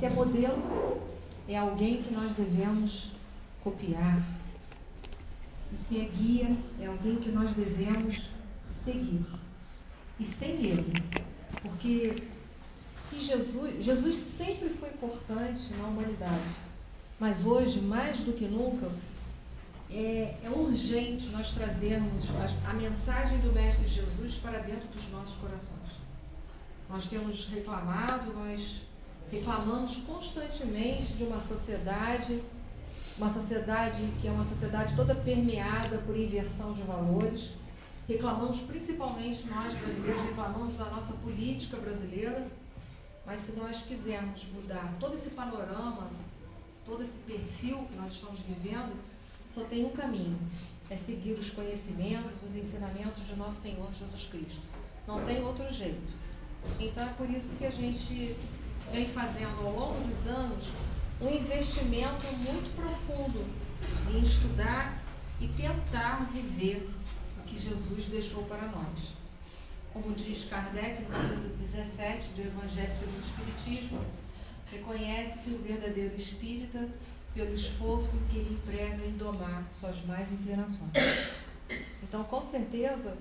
Se é modelo, é alguém que nós devemos copiar. E se é guia, é alguém que nós devemos seguir. E sem medo. Porque se Jesus sempre foi importante na humanidade, mas hoje, mais do que nunca, é urgente nós trazermos a mensagem do Mestre Jesus para dentro dos nossos corações. Nós temos reclamado, nós reclamamos constantemente de uma sociedade que é uma sociedade toda permeada por inversão de valores. Reclamamos, principalmente nós brasileiros, reclamamos da nossa política brasileira, mas se nós quisermos mudar todo esse panorama, todo esse perfil que nós estamos vivendo, só tem um caminho, é seguir os conhecimentos, os ensinamentos de nosso Senhor Jesus Cristo. Não tem outro jeito. Então é por isso que a gente vem fazendo ao longo dos anos um investimento muito profundo em estudar e tentar viver o que Jesus deixou para nós. Como diz Kardec no capítulo 17 do Evangelho segundo o Espiritismo, reconhece-se o verdadeiro espírita pelo esforço que ele emprega em domar suas más inclinações. Então, com certeza,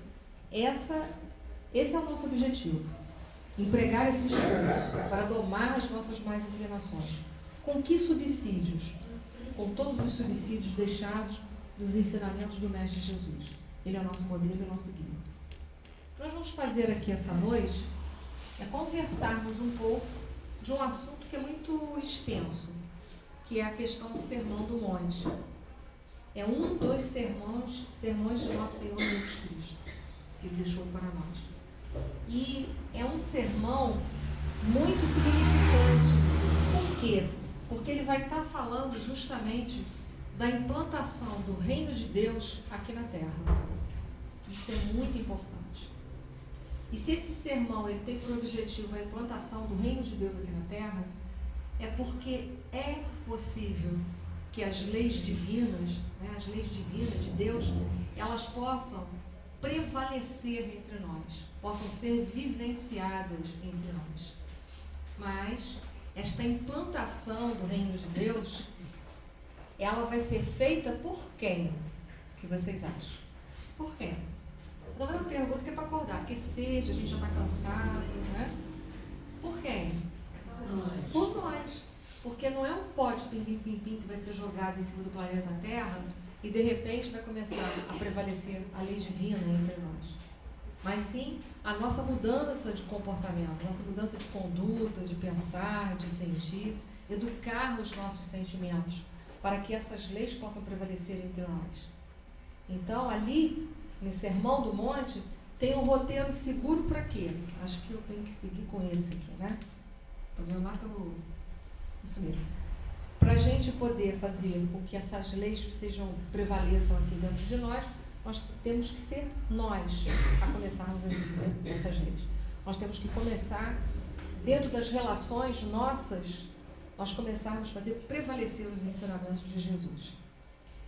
esse é o nosso objetivo. Empregar esse esforço para domar as nossas más inclinações. Com que subsídios? Com todos os subsídios deixados dos ensinamentos do Mestre Jesus. Ele é o nosso modelo e o nosso guia. O que nós vamos fazer aqui essa noite é conversarmos um pouco de um assunto que é muito extenso, que é a questão do Sermão do Monte. É um dos sermões de nosso Senhor Jesus Cristo, que ele deixou para nós. E é um sermão muito significante. Por quê? Porque ele vai estar falando justamente da implantação do reino de Deus aqui na Terra. Isso é muito importante. E se esse sermão ele tem por objetivo a implantação do reino de Deus aqui na Terra, é porque é possível que as leis divinas, as leis divinas de Deus, elas possam prevalecer entre nós, possam ser vivenciadas entre nós. Mas esta implantação do reino de Deus, ela vai ser feita por quem? O que vocês acham? Por quem? Estou fazendo uma pergunta que é para acordar, que seja, a gente já está cansado, né? Por quem? Por nós. Porque não é um pó de pim-pim-pim-pim que vai ser jogado em cima do planeta Terra e de repente vai começar a prevalecer a lei divina entre nós. Mas sim a nossa mudança de comportamento, nossa mudança de conduta, de pensar, de sentir, educar os nossos sentimentos para que essas leis possam prevalecer entre nós. Então, ali, no Sermão do Monte, tem um roteiro seguro para quê? Acho que eu tenho que seguir com esse aqui, né? Estou vendo lá pelo... Isso mesmo. Para a gente poder fazer com que essas leis prevaleçam aqui dentro de nós, nós temos que ser nós a começarmos a viver essas leis. Nós temos que começar, dentro das relações nossas, nós começarmos a fazer prevalecer os ensinamentos de Jesus.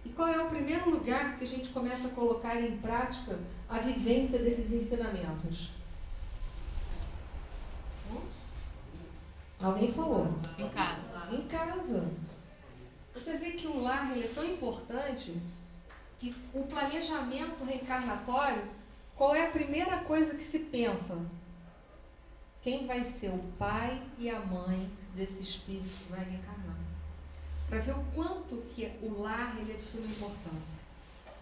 E qual é o primeiro lugar que a gente começa a colocar em prática a vivência desses ensinamentos? Alguém falou? Em casa. Em casa. Você vê que o lar ele é tão importante que o planejamento reencarnatório, qual é a primeira coisa que se pensa? Quem vai ser o pai e a mãe desse espírito que vai reencarnar? Para ver o quanto que o lar ele é de suma importância.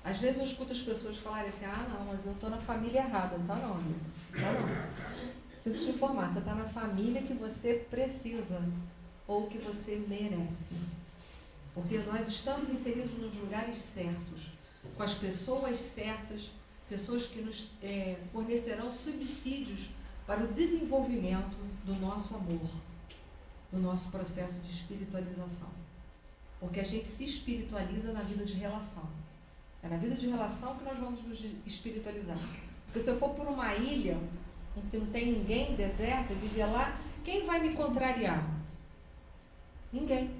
Às vezes eu escuto as pessoas falarem assim, não, mas eu estou na família errada. Não está não, amigo. Não, não. Preciso te informar, você está na família que você precisa ou que você merece. Porque nós estamos inseridos nos lugares certos, com as pessoas certas, pessoas que nos fornecerão subsídios para o desenvolvimento do nosso amor, do nosso processo de espiritualização. Porque a gente se espiritualiza na vida de relação. É na vida de relação que nós vamos nos espiritualizar. Porque se eu for por uma ilha, não tem ninguém, deserta, viver lá, quem vai me contrariar? Ninguém.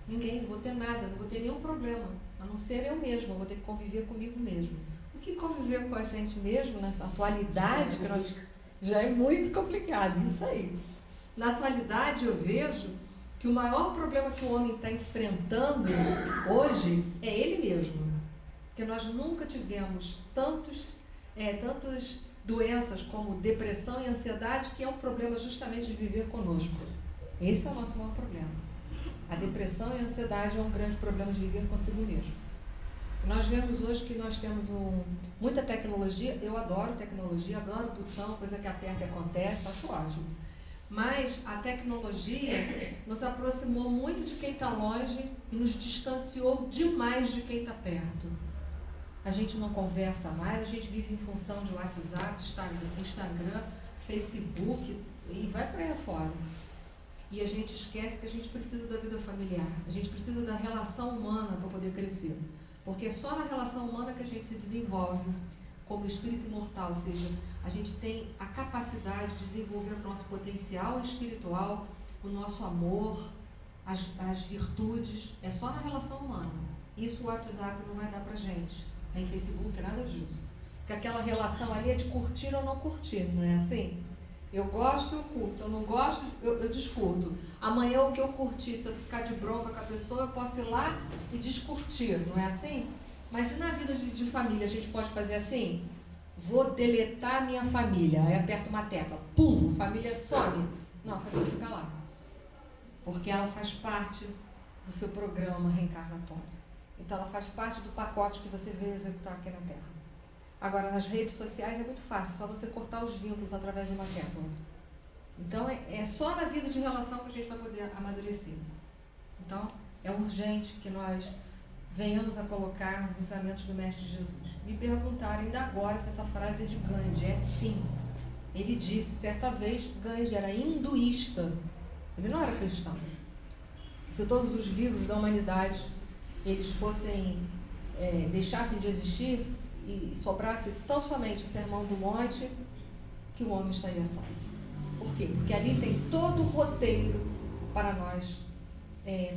Ninguém, não vou ter nada, não vou ter nenhum problema, a não ser eu mesmo, eu vou ter que conviver comigo mesmo. O que conviver com a gente mesmo nessa atualidade, que já é muito complicado, isso aí. Na atualidade eu vejo que o maior problema que o homem está enfrentando hoje é ele mesmo. Porque nós nunca tivemos tantas doenças como depressão e ansiedade, que é um problema justamente de viver conosco. Esse é o nosso maior problema. A depressão e a ansiedade é um grande problema de viver consigo mesmo. Nós vemos hoje que nós temos muita tecnologia. Eu adoro tecnologia, adoro botão, coisa que aperta e acontece, acho ótimo. Mas a tecnologia nos aproximou muito de quem está longe e nos distanciou demais de quem está perto. A gente não conversa mais, a gente vive em função de WhatsApp, Instagram, Facebook e vai para aí afora. E a gente esquece que a gente precisa da vida familiar, a gente precisa da relação humana para poder crescer. Porque é só na relação humana que a gente se desenvolve como espírito imortal, ou seja, a gente tem a capacidade de desenvolver o nosso potencial espiritual, o nosso amor, as virtudes, é só na relação humana. Isso o WhatsApp não vai dar pra gente, nem Facebook, nada disso. Porque aquela relação ali é de curtir ou não curtir, não é assim? Eu gosto, eu curto, eu não gosto, eu descurto. Amanhã o que eu curti, se eu ficar de bronca com a pessoa, eu posso ir lá e descurtir, não é assim? Mas e na vida de família a gente pode fazer assim? Vou deletar minha família, aí aperta uma tecla, pum, a família some. Não, a família fica lá. Porque ela faz parte do seu programa reencarnatório. Então ela faz parte do pacote que você veio executar aqui na Terra. Agora, nas redes sociais é muito fácil, só você cortar os vínculos através de uma tecla. Então, é só na vida de relação que a gente vai poder amadurecer. Então, é urgente que nós venhamos a colocar nos ensinamentos do Mestre Jesus. Me perguntaram ainda agora se essa frase é de Gandhi. É sim. Ele disse, certa vez, Gandhi era hinduísta. Ele não era cristão. Se todos os livros da humanidade eles deixassem de existir, e sobrasse tão somente o Sermão do Monte, que o homem estaria salvo. Por quê? Porque ali tem todo o roteiro para nós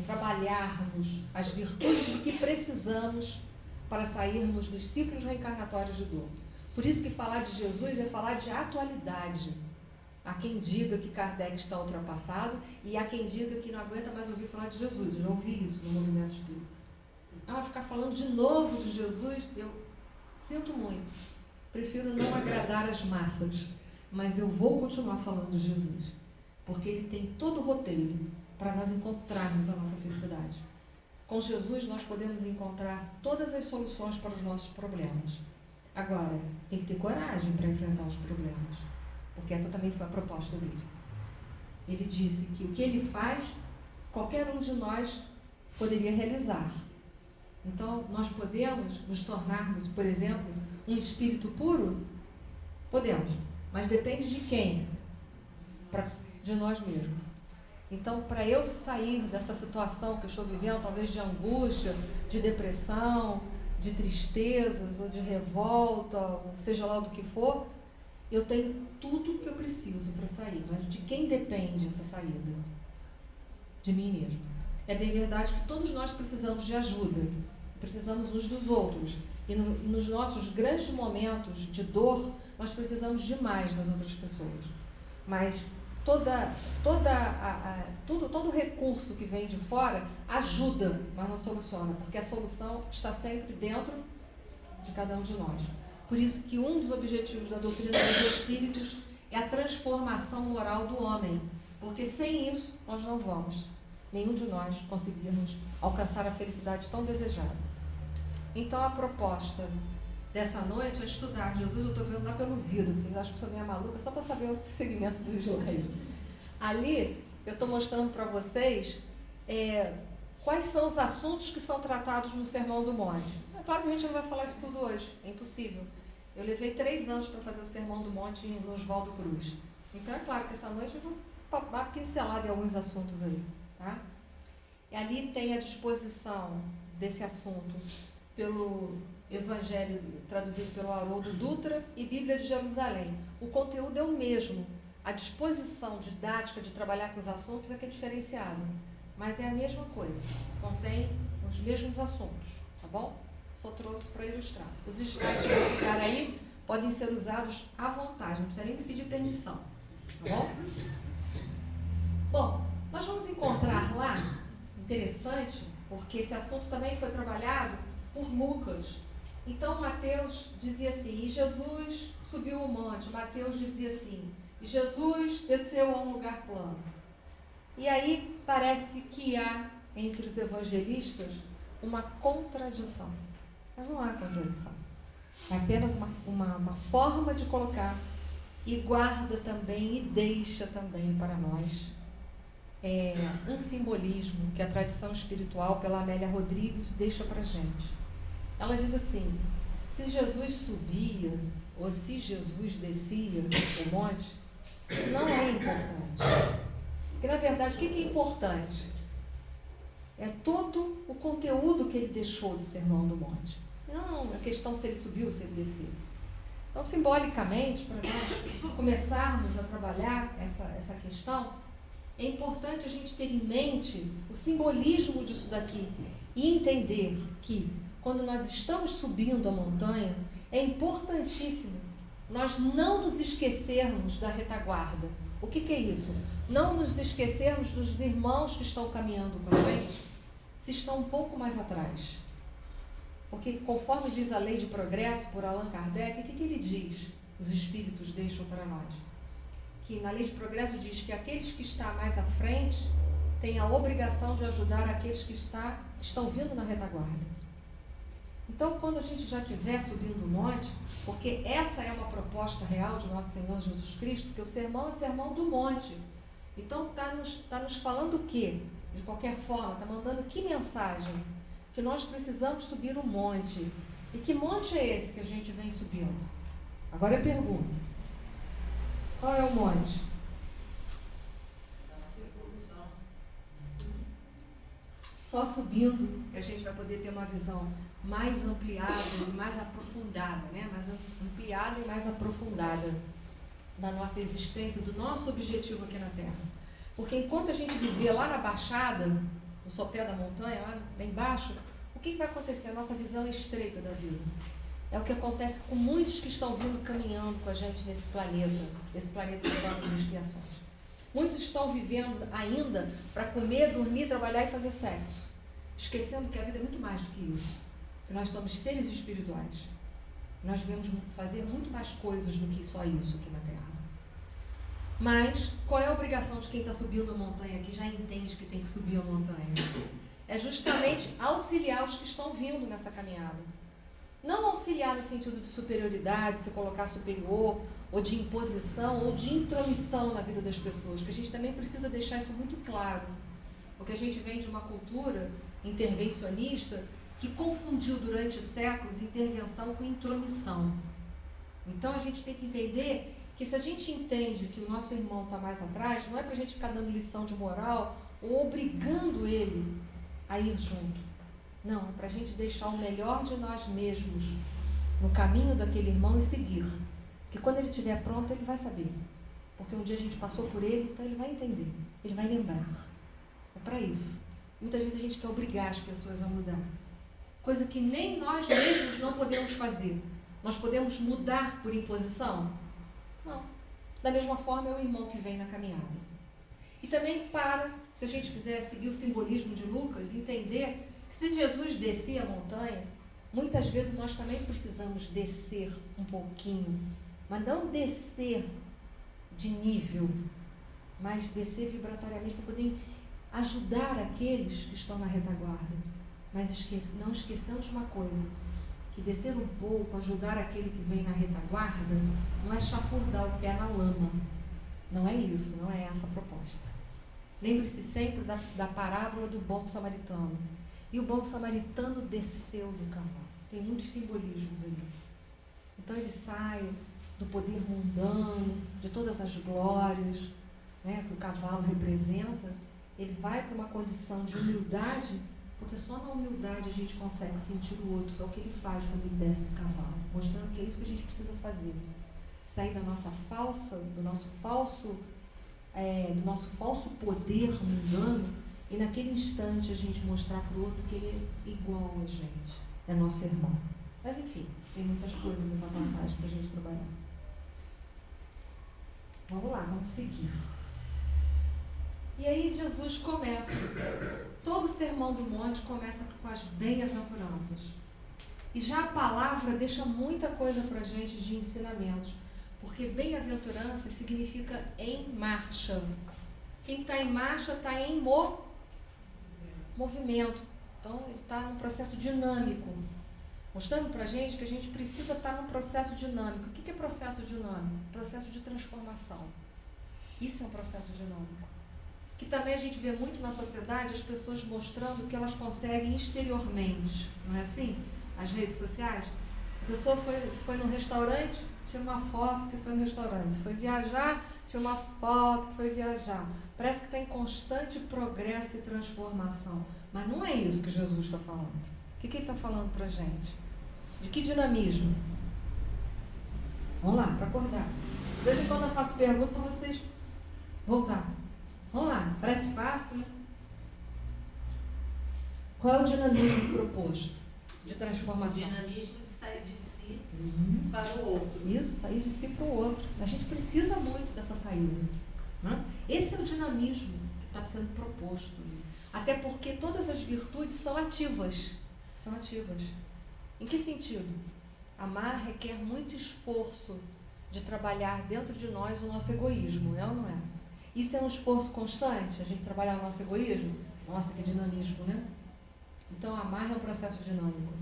trabalharmos as virtudes que precisamos para sairmos dos ciclos reencarnatórios de dor. Por isso que falar de Jesus é falar de atualidade. Há quem diga que Kardec está ultrapassado e há quem diga que não aguenta mais ouvir falar de Jesus. Eu já ouvi isso no movimento espírita. Vai ficar falando de novo de Jesus? Eu sinto muito, prefiro não agradar as massas, mas eu vou continuar falando de Jesus, porque ele tem todo o roteiro para nós encontrarmos a nossa felicidade. Com Jesus nós podemos encontrar todas as soluções para os nossos problemas. Agora, tem que ter coragem para enfrentar os problemas, porque essa também foi a proposta dele. Ele disse que o que ele faz, qualquer um de nós poderia realizar. Então, nós podemos nos tornarmos, por exemplo, um espírito puro? Podemos, mas depende de quem? De nós mesmos. Então, para eu sair dessa situação que eu estou vivendo, talvez de angústia, de depressão, de tristezas ou de revolta, ou seja lá do que for, eu tenho tudo o que eu preciso para sair. Mas de quem depende essa saída? De mim mesmo. É bem verdade que todos nós precisamos de ajuda, precisamos uns dos outros. E nos nossos grandes momentos de dor, nós precisamos demais das outras pessoas. Mas todo recurso que vem de fora ajuda, mas não soluciona, porque a solução está sempre dentro de cada um de nós. Por isso que um dos objetivos da doutrina dos espíritos é a transformação moral do homem, porque sem isso nós não vamos, nenhum de nós, conseguirmos alcançar a felicidade tão desejada. Então a proposta dessa noite é estudar Jesus. Eu estou vendo lá pelo vidro, vocês acham que eu sou meio maluca, só para saber o segmento do slide. Ali eu estou mostrando para vocês quais são os assuntos que são tratados no Sermão do Monte. É claro que a gente não vai falar isso tudo hoje, é impossível. Eu levei 3 anos para fazer o Sermão do Monte no Oswaldo Cruz. Então é claro que essa noite eu vou dar uma pincelada em alguns assuntos aí. Tá? E ali tem a disposição desse assunto pelo Evangelho traduzido pelo Haroldo Dutra e Bíblia de Jerusalém. O conteúdo é o mesmo. A disposição didática de trabalhar com os assuntos é que é diferenciada. Mas é a mesma coisa. Contém os mesmos assuntos. Tá bom? Só trouxe para ilustrar. Os slides que vão ficar aí podem ser usados à vontade. Não precisa nem me pedir permissão. Tá bom? Bom, nós vamos encontrar lá interessante, porque esse assunto também foi trabalhado por Lucas. Então Mateus dizia assim, e Jesus subiu o monte. Mateus dizia assim, e Jesus desceu a um lugar plano. E aí parece que há entre os evangelistas uma contradição. Mas não há contradição. É apenas uma forma de colocar e guarda também e deixa também para nós um simbolismo que a tradição espiritual pela Amélia Rodrigues deixa para a gente. Ela diz assim, se Jesus subia ou se Jesus descia o monte, não é importante. Porque na verdade o que é importante? É todo o conteúdo que ele deixou do Sermão do Monte. Não a questão se ele subiu ou se ele desceu. Então, simbolicamente, para nós começarmos a trabalhar essa questão, é importante a gente ter em mente o simbolismo disso daqui e entender que, quando nós estamos subindo a montanha, é importantíssimo nós não nos esquecermos da retaguarda. O que é isso? Não nos esquecermos dos irmãos que estão caminhando com a gente, se estão um pouco mais atrás. Porque, conforme diz a lei de progresso por Allan Kardec, o que ele diz? Os espíritos deixam para nós. Que na lei de progresso diz que aqueles que estão mais à frente têm a obrigação de ajudar aqueles que estão vindo na retaguarda. Então, quando a gente já estiver subindo o monte, porque essa é uma proposta real de nosso Senhor Jesus Cristo, que o sermão é o sermão do monte. Então, está nos falando o quê? De qualquer forma, está mandando que mensagem? Que nós precisamos subir um monte. E que monte é esse que a gente vem subindo? Agora eu pergunto. Qual é o monte? Só subindo que a gente vai poder ter uma visão mais ampliada e mais aprofundada, né? Mais ampliada e mais aprofundada da nossa existência, do nosso objetivo aqui na Terra. Porque enquanto a gente viver lá na Baixada, no sopé da montanha, lá embaixo, o que vai acontecer? A nossa visão é estreita da vida. É o que acontece com muitos que estão vindo caminhando com a gente nesse planeta de provas e expiações. Muitos estão vivendo ainda para comer, dormir, trabalhar e fazer sexo, esquecendo que a vida é muito mais do que isso. Que nós somos seres espirituais. Nós devemos fazer muito mais coisas do que só isso aqui na Terra. Mas qual é a obrigação de quem está subindo a montanha, que já entende que tem que subir a montanha? É justamente auxiliar os que estão vindo nessa caminhada. Não auxiliar no sentido de superioridade, se colocar superior, ou de imposição, ou de intromissão na vida das pessoas, que a gente também precisa deixar isso muito claro. Porque a gente vem de uma cultura intervencionista que confundiu durante séculos intervenção com intromissão. Então a gente tem que entender que se a gente entende que o nosso irmão está mais atrás, não é para a gente ficar dando lição de moral ou obrigando ele a ir junto. Não, é para a gente deixar o melhor de nós mesmos no caminho daquele irmão e seguir. Porque quando ele estiver pronto, ele vai saber. Porque um dia a gente passou por ele, então ele vai entender, ele vai lembrar. É para isso. Muitas vezes a gente quer obrigar as pessoas a mudar. Coisa que nem nós mesmos não podemos fazer. Nós podemos mudar por imposição? Não. Da mesma forma é o irmão que vem na caminhada. E também se a gente quiser seguir o simbolismo de Lucas, entender que se Jesus descia a montanha, muitas vezes nós também precisamos descer um pouquinho, mas não descer de nível, mas descer vibratoriamente para poder ajudar aqueles que estão na retaguarda. Mas não esqueçamos de uma coisa, que descer um pouco, ajudar aquele que vem na retaguarda, não é chafurdar o pé na lama. Não é isso, não é essa a proposta. Lembre-se sempre da parábola do bom samaritano. E o bom samaritano desceu do cavalo. Tem muitos simbolismos ali. Então ele sai do poder mundano, de todas as glórias, né, que o cavalo representa. Ele vai para uma condição de humildade, porque só na humildade a gente consegue sentir o outro. É o que ele faz quando ele desce do cavalo, mostrando que é isso que a gente precisa fazer. Sair do nosso falso poder mundano e naquele instante a gente mostrar para o outro que ele é igual a gente, é nosso irmão. Mas enfim, tem muitas coisas nessa passagem para a gente trabalhar. Vamos lá, vamos seguir. E aí Jesus começa todo sermão do monte começa com as bem-aventuranças. E já a palavra deixa muita coisa para a gente de ensinamentos. Porque bem-aventurança significa em marcha. Quem está em marcha está em movimento. Então, ele está num processo dinâmico. Mostrando para a gente que a gente precisa estar num processo dinâmico. O que é processo dinâmico? Processo de transformação. Isso é um processo dinâmico. Que também a gente vê muito na sociedade as pessoas mostrando o que elas conseguem exteriormente. Não é assim? As redes sociais. A pessoa foi num restaurante, tira uma foto que foi no restaurante. Foi viajar, tira uma foto que foi viajar. Parece que está em constante progresso e transformação. Mas não é isso que Jesus está falando. O que ele está falando para a gente? De que dinamismo? Vamos lá, para acordar. De vez em quando eu faço pergunta para vocês voltar. Vamos lá, parece fácil, né? Qual é o dinamismo proposto de transformação? O dinamismo de sair de si para o outro. Isso, sair de si para o outro. A gente precisa muito dessa saída. Né? Esse é o dinamismo que está sendo proposto. Até porque todas as virtudes são ativas. São ativas. Em que sentido? Amar requer muito esforço de trabalhar dentro de nós o nosso egoísmo, é ou não é? Isso é um esforço constante, a gente trabalhar o nosso egoísmo? Nossa, que dinamismo, né? Então, amar é um processo dinâmico.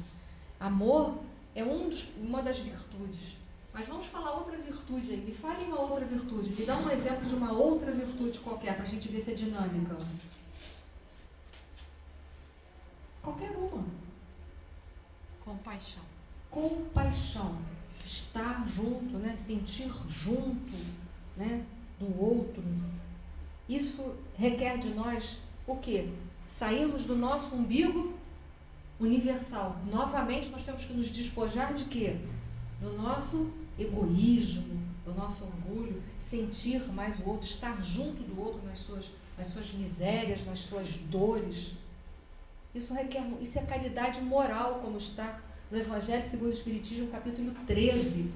Amor é uma das virtudes. Mas vamos falar outra virtude aí. Me fale uma outra virtude. Me dá um exemplo de uma outra virtude qualquer, para a gente ver se é dinâmica. Qualquer uma. Compaixão. Compaixão. Estar junto, né? Sentir junto, né? Do outro. Isso requer de nós o quê? Sairmos do nosso umbigo universal. Novamente, nós temos que nos despojar de quê? Do nosso egoísmo, do nosso orgulho, sentir mais o outro, estar junto do outro nas suas misérias, nas suas dores. Isso é caridade moral, como está no Evangelho segundo o Espiritismo, capítulo 13,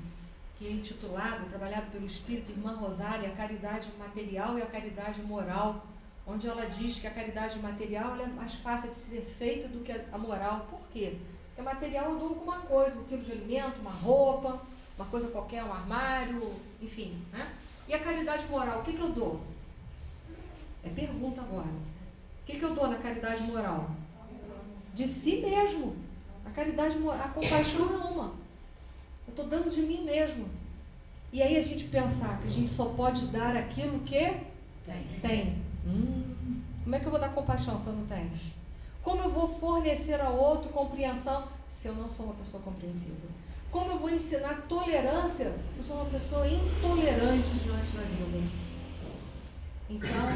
que é intitulado, trabalhado pelo Espírito Irmã Rosália, a caridade material e a caridade moral, onde ela diz que a caridade material é mais fácil de ser feita do que a moral. Por quê? Porque material eu dou alguma coisa, um quilo de alimento, uma roupa, uma coisa qualquer, um armário, enfim. Né? E a caridade moral, o que eu dou? É pergunta agora. O que eu dou na caridade moral? De si mesmo. A caridade moral, a compaixão é uma. Eu estou dando de mim mesmo. E aí a gente pensar que a gente só pode dar aquilo que tem. Como é que eu vou dar compaixão se eu não tenho? Como eu vou fornecer ao outro compreensão se eu não sou uma pessoa compreensível? Como eu vou ensinar tolerância se eu sou uma pessoa intolerante diante da vida? Então,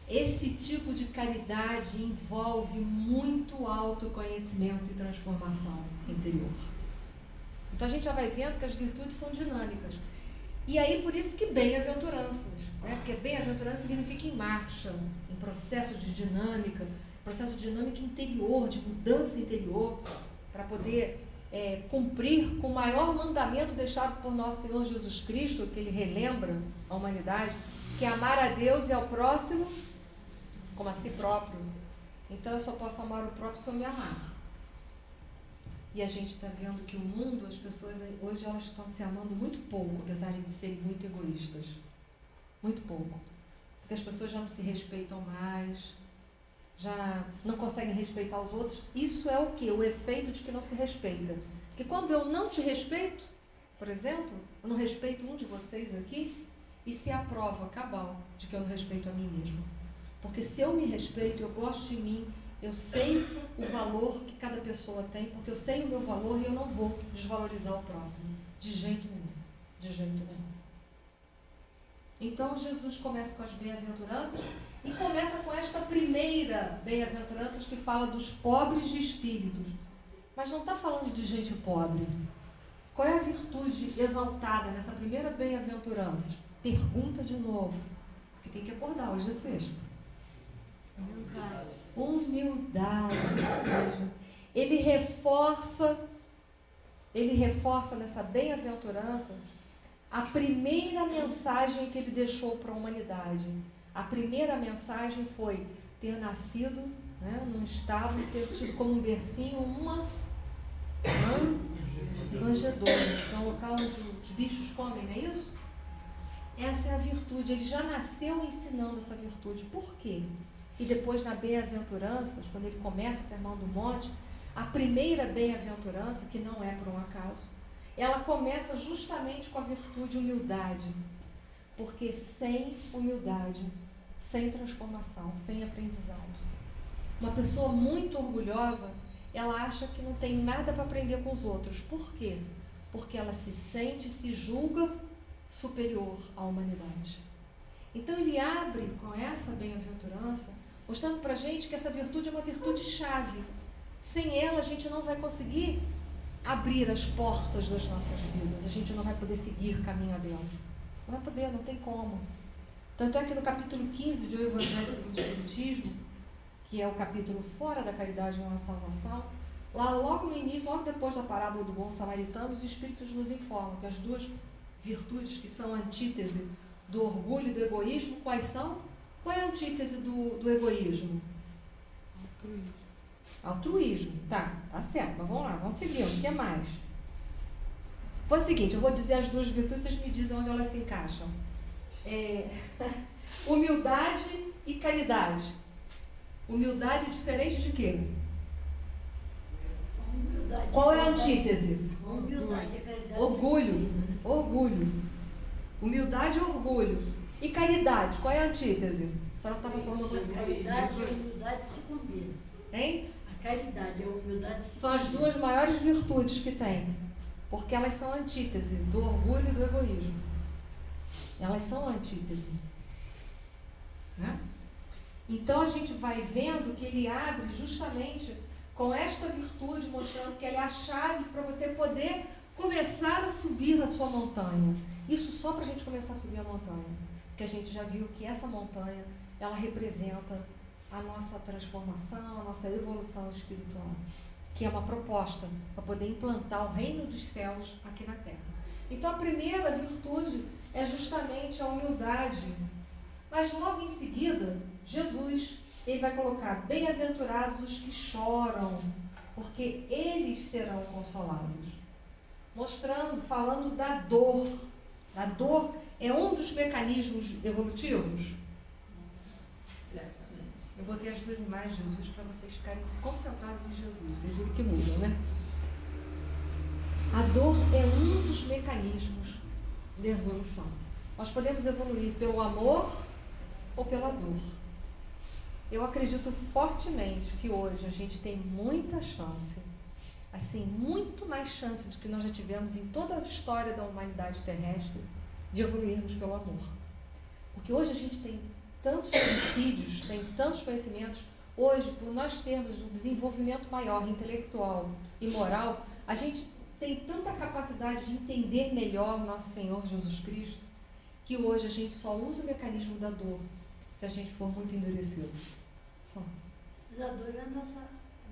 esse tipo de caridade envolve muito autoconhecimento e transformação interior. Então a gente já vai vendo que as virtudes são dinâmicas. E aí por isso que bem-aventuranças, né? Porque bem-aventurança significa em marcha, em processo de dinâmica interior, de mudança interior, para poder cumprir com o maior mandamento deixado por nosso Senhor Jesus Cristo, que ele relembra a humanidade, que é amar a Deus e ao próximo como a si próprio. Então eu só posso amar o próprio se eu me amar. E a gente está vendo que o mundo, as pessoas hoje elas estão se amando muito pouco, apesar de serem muito egoístas. Muito pouco. Porque as pessoas já não se respeitam mais, já não conseguem respeitar os outros. Isso é o quê? O efeito de que não se respeita. Porque quando eu não te respeito, por exemplo, eu não respeito um de vocês aqui, isso é a prova cabal de que eu não respeito a mim mesmo. Porque se eu me respeito, eu gosto de mim, eu sei o valor que cada pessoa tem, porque eu sei o meu valor e eu não vou desvalorizar o próximo. De jeito nenhum. De jeito nenhum. Então, Jesus começa com as bem-aventuranças e começa com esta primeira bem-aventuranças que fala dos pobres de espíritos. Mas não está falando de gente pobre. Qual é a virtude exaltada nessa primeira bem-aventuranças? Pergunta de novo. Porque tem que acordar, hoje é sexta. Humildade. Ele reforça nessa bem-aventurança a primeira mensagem que ele deixou para a humanidade. A primeira mensagem foi ter nascido né, num estábulo, ter tido como um bercinho uma manjedoura, que é um local onde os bichos comem, não é isso? Essa é a virtude. Ele já nasceu ensinando essa virtude. Por quê? E depois na Bem-aventuranças, quando ele começa o Sermão do Monte, a primeira bem-aventurança, que não é por um acaso, ela começa justamente com a virtude humildade. Porque sem humildade, sem transformação, sem aprendizado, uma pessoa muito orgulhosa, ela acha que não tem nada para aprender com os outros. Por quê? Porque ela se sente, se julga superior à humanidade. Então ele abre com essa bem-aventurança, mostrando para a gente que essa virtude é uma virtude chave. Sem ela a gente não vai conseguir abrir as portas das nossas vidas, a gente não vai poder seguir caminho aberto. Não vai poder, não tem como. Tanto é que no capítulo 15 de O Evangelho segundo o Espiritismo, que é o capítulo fora da caridade não há salvação, lá logo no início, logo depois da parábola do bom samaritano, os Espíritos nos informam que as duas virtudes que são a antítese do orgulho e do egoísmo, quais são? Qual é a antítese do egoísmo? Altruísmo. Tá certo, mas vamos lá, vamos seguir. O que mais? Foi o seguinte, eu vou dizer as duas virtudes, vocês me dizem onde elas se encaixam. Humildade e caridade. Humildade diferente de quê? Humildade. Qual é a antítese? Humildade e caridade. Orgulho. Humildade e orgulho. E caridade, qual é a antítese? A senhora estava falando uma coisa. A caridade e a humildade se combinam. Hein? A caridade e a humildade se São as duas maiores virtudes que tem. Porque elas são a antítese do orgulho e do egoísmo. Elas são a antítese. Né? Então a gente vai vendo que ele abre justamente com esta virtude, mostrando que ela é a chave para você poder começar a subir a sua montanha. Isso só para a gente começar a subir a montanha. Porque a gente já viu que essa montanha, ela representa a nossa transformação, a nossa evolução espiritual. Que é uma proposta para poder implantar o reino dos céus aqui na Terra. Então a primeira virtude é justamente a humildade. Mas logo em seguida, Jesus, ele vai colocar: bem-aventurados os que choram, porque eles serão consolados. Mostrando, falando da dor. A dor é um dos mecanismos evolutivos. Eu botei as duas imagens de Jesus para vocês ficarem concentrados em Jesus. Vocês viram que muda, né? A dor é um dos mecanismos de evolução. Nós podemos evoluir pelo amor ou pela dor. Eu acredito fortemente que hoje a gente tem muita chance, assim, muito mais chance do que nós já tivemos em toda a história da humanidade terrestre, de evoluirmos pelo amor. Porque hoje a gente tem tantos suicídios, tem tantos conhecimentos. Hoje, por nós termos um desenvolvimento maior, intelectual e moral, a gente tem tanta capacidade de entender melhor o nosso Senhor Jesus Cristo, que hoje a gente só usa o mecanismo da dor se a gente for muito endurecido. Só. Mas a dor é a nossa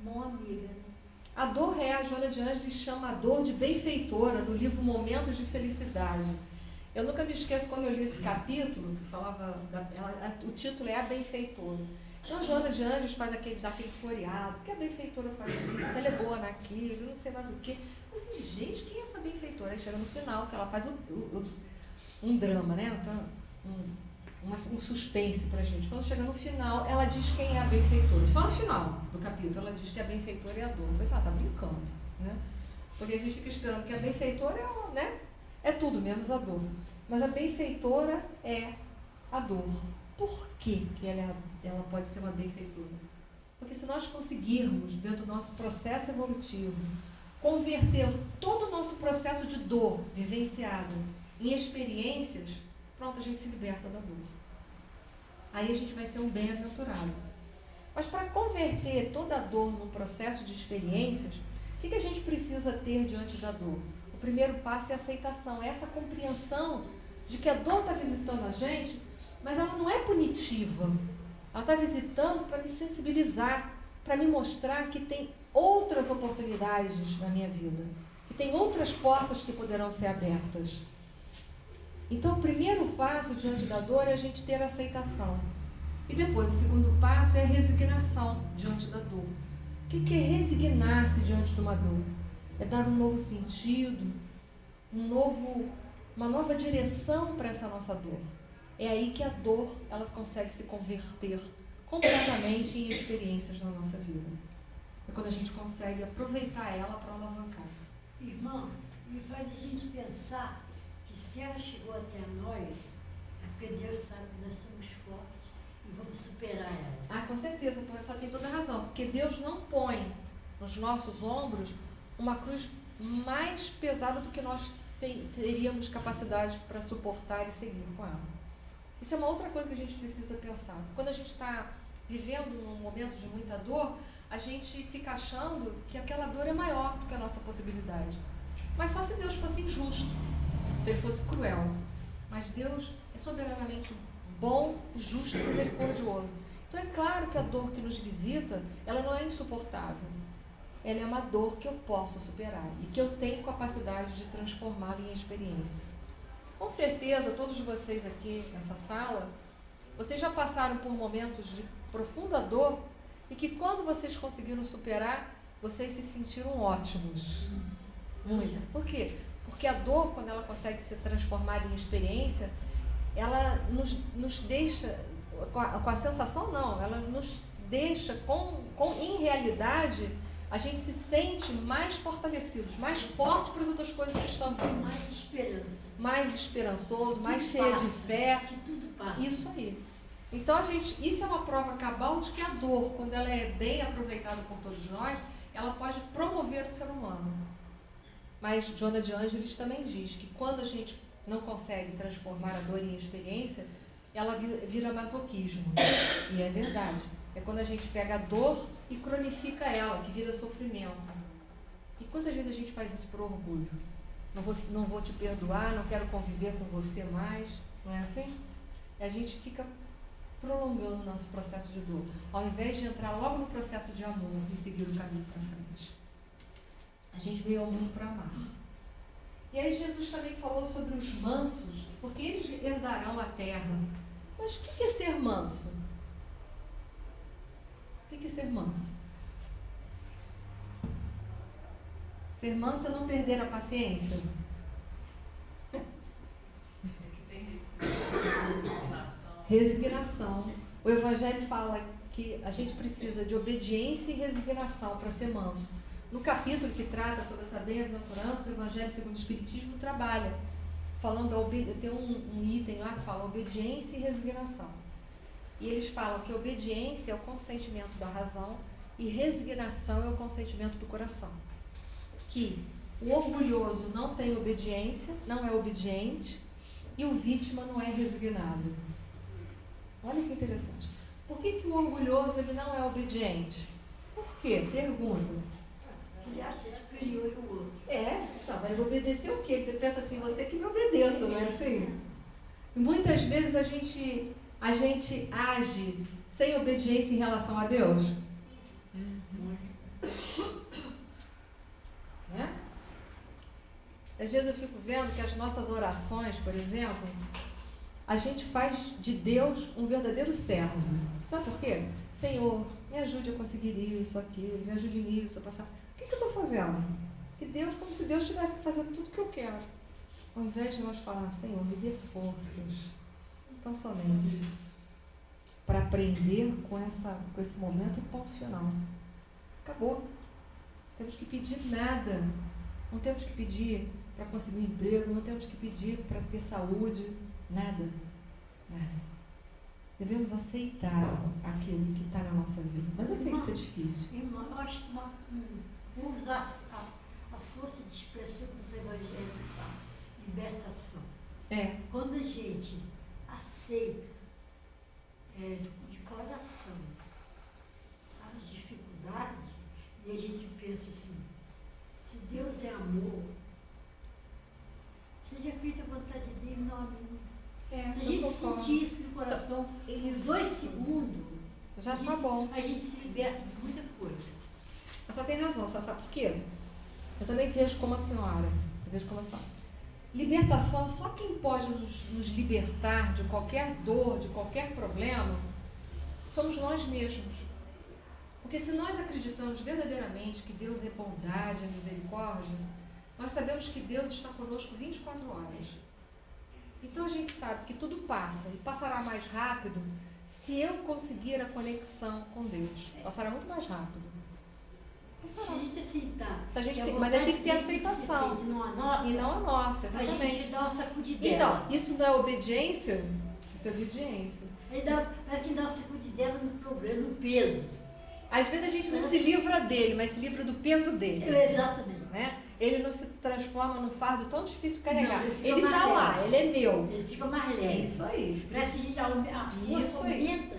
mão amiga. Né? A dor a Joana de Ângeles chama a dor de benfeitora, no livro Momentos de Felicidade. Eu nunca me esqueço quando eu li esse capítulo, que falava, o título é A Benfeitora. Então, Joana de Ângeles faz daquele floreado, que a benfeitora faz isso, ela é boa naquilo, não sei mais o quê. Eu assim, gente, quem é essa benfeitora? Aí chega no final, que ela faz um drama, né? Então, um suspense pra gente. Quando chega no final, ela diz quem é a benfeitora. Só no final do capítulo, ela diz que a benfeitora é a dor. Eu falei assim, tá brincando, né? Porque a gente fica esperando que a benfeitora é tudo, menos a dor. Mas a benfeitora é a dor. Por que ela pode ser uma benfeitora? Porque se nós conseguirmos, dentro do nosso processo evolutivo, converter todo o nosso processo de dor vivenciado em experiências, pronto, a gente se liberta da dor. Aí a gente vai ser um bem-aventurado. Mas para converter toda a dor num processo de experiências, o que a gente precisa ter diante da dor? O primeiro passo é a aceitação, é essa compreensão de que a dor está visitando a gente, mas ela não é punitiva. Ela está visitando para me sensibilizar, para me mostrar que tem outras oportunidades na minha vida, que tem outras portas que poderão ser abertas. Então, o primeiro passo diante da dor é a gente ter aceitação. E depois, o segundo passo é a resignação diante da dor. O que é resignar-se diante de uma dor? É dar um novo sentido, uma nova direção para essa nossa dor. É aí que a dor ela consegue se converter completamente em experiências na nossa vida. É quando a gente consegue aproveitar ela para alavancar. Irmão, e faz a gente pensar que se ela chegou até nós, é porque Deus sabe que nós somos fortes e vamos superar ela. Ah, com certeza, o professor tem toda a razão. Porque Deus não põe nos nossos ombros uma cruz mais pesada do que nós teríamos capacidade para suportar e seguir com ela. Isso é uma outra coisa que a gente precisa pensar. Quando a gente está vivendo num momento de muita dor, a gente fica achando que aquela dor é maior do que a nossa possibilidade. Mas só se Deus fosse injusto, se Ele fosse cruel. Mas Deus é soberanamente bom, justo e misericordioso. Então é claro que a dor que nos visita, ela não é insuportável. Ela é uma dor que eu posso superar e que eu tenho capacidade de transformá-la em experiência. Com certeza, todos vocês aqui nessa sala, vocês já passaram por momentos de profunda dor e que quando vocês conseguiram superar, vocês se sentiram ótimos. Muito. Por quê? Porque a dor, quando ela consegue ser transformada em experiência, ela nos deixa, com a sensação não, ela nos deixa, em realidade, a gente se sente mais fortalecidos, mais forte para as outras coisas que estão vindo. Mais esperança. Mais esperançoso, mais cheio de fé. Que tudo passa. Isso aí. Então, isso é uma prova cabal de que a dor, quando ela é bem aproveitada por todos nós, ela pode promover o ser humano. Mas Joana de Ângeles também diz que quando a gente não consegue transformar a dor em experiência, ela vira masoquismo. E é verdade. É quando a gente pega a dor e cronifica ela, que vira sofrimento. E quantas vezes a gente faz isso por orgulho? Não vou te perdoar, não quero conviver com você mais. Não é assim? A gente fica prolongando o nosso processo de dor, ao invés de entrar logo no processo de amor e seguir o caminho para frente. A gente veio ao mundo para amar. E aí Jesus também falou sobre os mansos, porque eles herdarão a terra. Mas o que é ser manso? O que é ser manso? Ser manso é não perder a paciência. Tem resignação. Resignação. O Evangelho fala que a gente precisa de obediência e resignação para ser manso. No capítulo que trata sobre essa bem-aventurança, o Evangelho segundo o Espiritismo trabalha, falando tem um item lá que fala obediência e resignação. E eles falam que obediência é o consentimento da razão e resignação é o consentimento do coração. Que o orgulhoso não tem obediência, não é obediente, e o vítima não é resignado. Olha que interessante. Por que o orgulhoso ele não é obediente? Por quê? Pergunta. Ele acha superior ao outro. Então, mas obedecer o quê? Ele pensa assim, você que me obedeça, não é assim? E muitas vezes a gente age sem obediência em relação a Deus. Né? Às vezes eu fico vendo que as nossas orações, por exemplo, a gente faz de Deus um verdadeiro servo. Sabe por quê? Senhor, me ajude a conseguir isso, aquilo, me ajude nisso, a passar. O que eu estou fazendo? Que Deus, como se Deus tivesse que fazer tudo que eu quero. Ao invés de nós falarmos, Senhor, me dê forças. Então somente para aprender com esse momento e ponto final. Acabou. Não temos que pedir nada. Não temos que pedir para conseguir um emprego, não temos que pedir para ter saúde. Nada. Nada. Devemos aceitar aquilo que está na nossa vida. Mas eu sei que isso é difícil. Irmão, eu acho que vamos usar a força de expressão que os evangélicos falam. Libertação. Quando a gente aceita de coração as dificuldades e a gente pensa assim, se Deus é amor, seja feita a vontade dele, não a minha. Se a gente sentir isso no coração, em 2 segundos, já está bom. A gente se liberta de muita coisa. Mas só tem razão, sabe por quê? Eu também vejo como a senhora. Libertação, só quem pode nos libertar de qualquer dor, de qualquer problema, somos nós mesmos. Porque se nós acreditamos verdadeiramente que Deus é bondade, é misericórdia, nós sabemos que Deus está conosco 24 horas. Então a gente sabe que tudo passa e passará mais rápido se eu conseguir a conexão com Deus. Passará muito mais rápido. Passará. Se a gente aceitar. Se a gente tem, mas aí tem que ter aceitação. Não a nossa, e não a nossa, exatamente. A gente dá uma sacudidela. Então, isso não é obediência? Isso é obediência. Mas que dá uma sacudidela no problema, no peso. Às vezes a gente não se livra dele, mas se livra do peso dele. Exatamente. Né? Ele não se transforma num fardo tão difícil de carregar. Não, ele está lá, ele é meu. Ele fica mais leve. É isso aí. Parece que a força aumenta.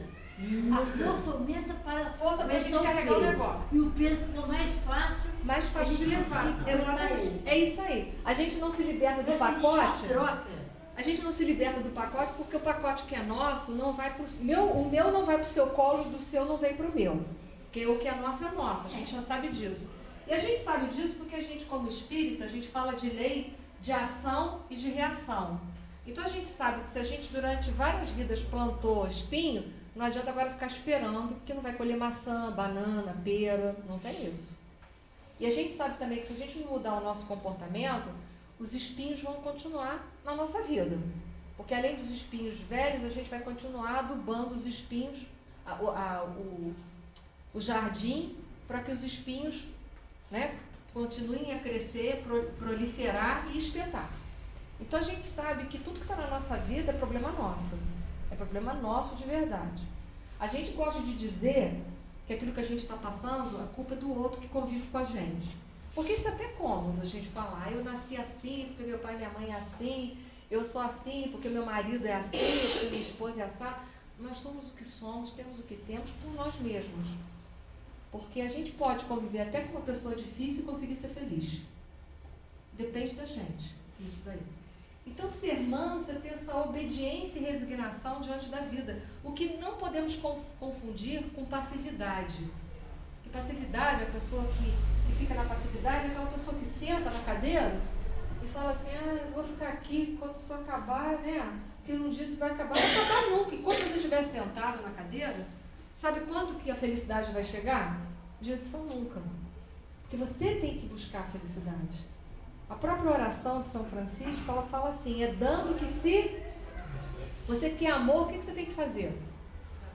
A força aumenta para a gente carregar o negócio. E o peso fica mais fácil de levar. Exatamente. É isso aí. A gente não se liberta do pacote. A gente não se liberta do pacote porque o pacote que é nosso não vai pro o meu não vai para o seu colo, do seu não vem para o meu. Porque o que é nosso é nosso, a gente já sabe disso. E a gente sabe disso porque a gente, como espírita, a gente fala de lei de ação e de reação. Então a gente sabe que se a gente durante várias vidas plantou espinho, não adianta agora ficar esperando, porque não vai colher maçã, banana, pera, não tem isso. E a gente sabe também que se a gente não mudar o nosso comportamento, os espinhos vão continuar na nossa vida. Porque além dos espinhos velhos, a gente vai continuar adubando os espinhos, o jardim, para que os espinhos, né, continuem a crescer, proliferar e espetar. Então a gente sabe que tudo que está na nossa vida é problema nosso. É problema nosso de verdade. A gente gosta de dizer que aquilo que a gente está passando, a culpa é do outro que convive com a gente. Porque isso é até cômodo a gente falar, eu nasci assim, porque meu pai e minha mãe é assim, eu sou assim, porque meu marido é assim, porque minha esposa é assim. Nós somos o que somos, temos o que temos por nós mesmos. Porque a gente pode conviver até com uma pessoa difícil e conseguir ser feliz. Depende da gente, isso daí. Então, ser manso é ter essa obediência e resignação diante da vida. O que não podemos confundir com passividade. Porque passividade, a pessoa que fica na passividade, é aquela pessoa que senta na cadeira e fala assim, eu vou ficar aqui quando isso acabar, né? Porque um dia isso vai acabar, não vai acabar nunca. Enquanto você estiver sentado na cadeira, sabe quando que a felicidade vai chegar? Dia de São Nunca. Porque você tem que buscar a felicidade. A própria oração de São Francisco, ela fala assim, é dando que se você quer amor, o que você tem que fazer?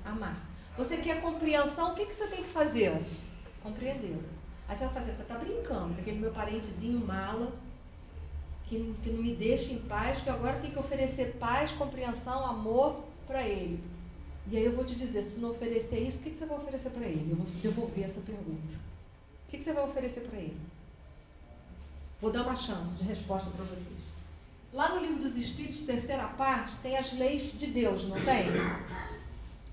Amar. Você quer compreensão, o que você tem que fazer? Compreender. Aí você vai fazer, você está brincando, com aquele meu parentezinho mala, que não me deixa em paz, que agora tem que oferecer paz, compreensão, amor para ele. E aí eu vou te dizer, se tu não oferecer isso, o que você vai oferecer para ele? Eu vou devolver essa pergunta. O que você vai oferecer para ele? Vou dar uma chance de resposta para vocês. Lá no Livro dos Espíritos, terceira parte, tem as leis de Deus, não tem?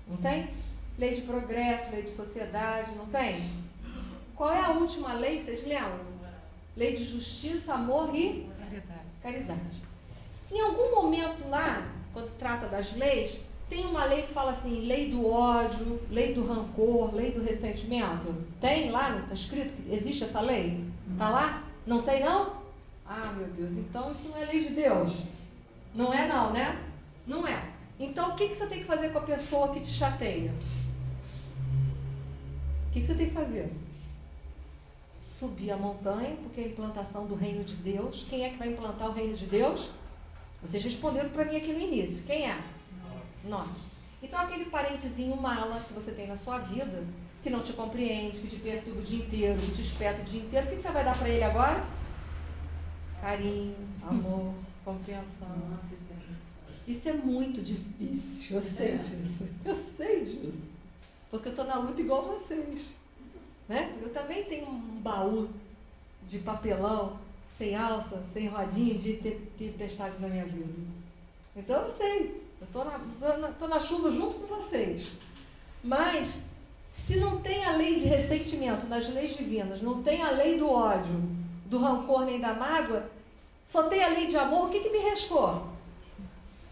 Não tem? Lei de progresso, lei de sociedade, não tem? Qual é a última lei, vocês lembram? Lei de justiça, amor e caridade. Em algum momento lá, quando trata das leis, tem uma lei que fala assim, lei do ódio, lei do rancor, lei do ressentimento. Tem lá? Está escrito que existe essa lei? Está lá? Não tem, não? Ah, meu Deus, então isso não é lei de Deus. Não é não, né? Não é. Então, o que você tem que fazer com a pessoa que te chateia? O que você tem que fazer? Subir a montanha, porque é a implantação do reino de Deus. Quem é que vai implantar o reino de Deus? Vocês responderam para mim aqui no início. Quem é? Nós. Então, aquele parentezinho mala que você tem na sua vida, que não te compreende, que te perturba o dia inteiro, que te espeta o dia inteiro, o que você vai dar para ele agora? Carinho, amor, compreensão. Isso é muito difícil, eu sei disso. Eu sei disso. Porque eu estou na luta igual vocês. Né? Eu também tenho um baú de papelão, sem alça, sem rodinha, de tempestade na minha vida. Então eu sei. Eu estou na chuva junto com vocês. Mas, se não tem a lei de ressentimento nas leis divinas, não tem a lei do ódio, do rancor nem da mágoa, só tem a lei de amor, o que me restou?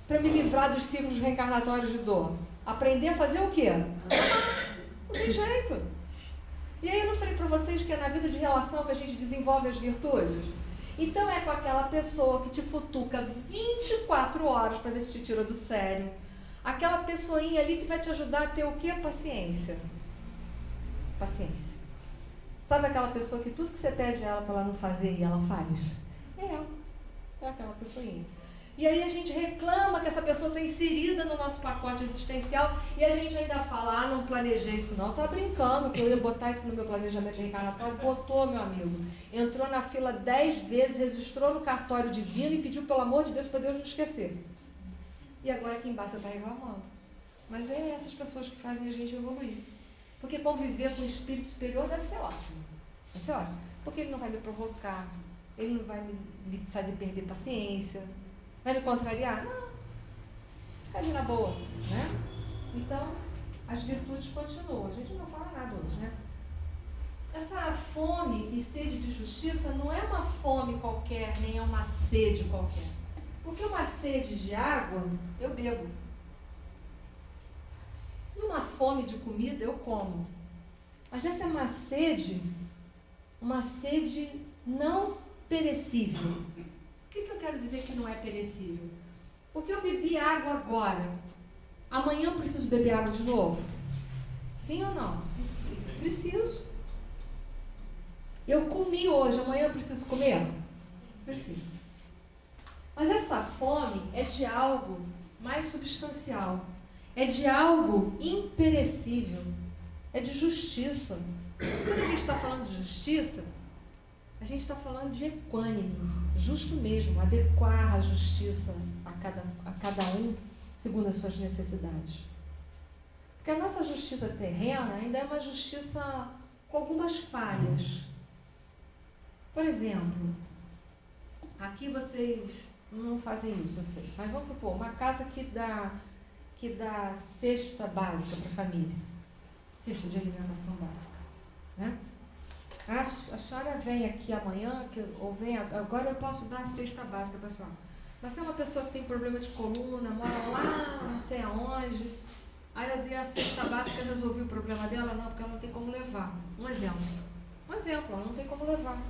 Para me livrar dos ciclos reencarnatórios de dor. Aprender a fazer o quê? Não tem jeito. E aí eu não falei para vocês que é na vida de relação que a gente desenvolve as virtudes? Então é com aquela pessoa que te futuca 24 horas para ver se te tira do sério. Aquela pessoinha ali que vai te ajudar a ter o quê? Paciência. Paciência. Sabe aquela pessoa que tudo que você pede a ela para ela não fazer e ela faz? É aquela pessoinha. E aí a gente reclama que essa pessoa está inserida no nosso pacote existencial e a gente ainda fala, não planejei isso não. Tá brincando que eu ia botar isso no meu planejamento de reencarnatório. Botou, meu amigo. Entrou na fila 10 vezes, registrou no cartório divino e pediu pelo amor de Deus para Deus não esquecer. E agora aqui embaixo você está reclamando. Mas é essas pessoas que fazem a gente evoluir. Porque conviver com o espírito superior deve ser ótimo. Deve ser ótimo. Porque ele não vai me provocar, ele não vai me fazer perder paciência. Vai me contrariar? Não. Fica ali na boa, né? Então, as virtudes continuam. A gente não fala nada hoje, né? Essa fome e sede de justiça não é uma fome qualquer, nem é uma sede qualquer. Porque uma sede de água, eu bebo. E uma fome de comida, eu como. Mas essa é uma sede não perecível. O que eu quero dizer que não é perecível? Porque eu bebi água agora. Amanhã eu preciso beber água de novo? Sim ou não? Preciso. Eu comi hoje, amanhã eu preciso comer? Preciso. Mas essa fome é de algo mais substancial. É de algo imperecível. É de justiça. Quando a gente está falando de justiça, a gente está falando de equânime, justo mesmo, adequar a justiça a cada um segundo as suas necessidades. Porque a nossa justiça terrena ainda é uma justiça com algumas falhas. Por exemplo, aqui vocês não fazem isso, eu sei, mas vamos supor, uma casa que dá cesta básica para a família, cesta de alimentação básica, né? A senhora vem aqui amanhã, ou vem agora eu posso dar a cesta básica, pessoal. Mas se é uma pessoa que tem problema de coluna, mora lá, não sei aonde, aí eu dei a cesta básica e resolvi o problema dela, não, porque ela não tem como levar. Um exemplo, ela não tem como levar.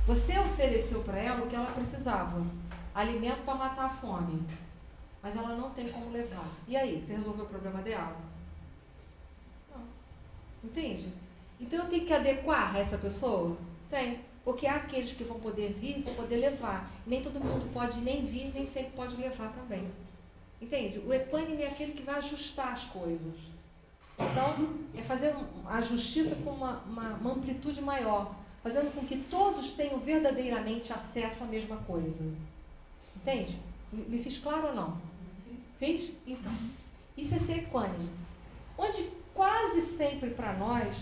Você ofereceu para ela o que ela precisava, alimento para matar a fome, mas ela não tem como levar. E aí, você resolveu o problema dela? Não. Entende? Então eu tenho que adequar a essa pessoa? Tem. Porque há aqueles que vão poder vir, vão poder levar. Nem todo mundo pode nem vir, nem sempre pode levar também. Entende? O equânime é aquele que vai ajustar as coisas. Então, é fazer a justiça com uma amplitude maior, fazendo com que todos tenham verdadeiramente acesso à mesma coisa. Entende? Me fiz claro ou não? Fiz? Então, isso é ser equânime. Onde quase sempre para nós,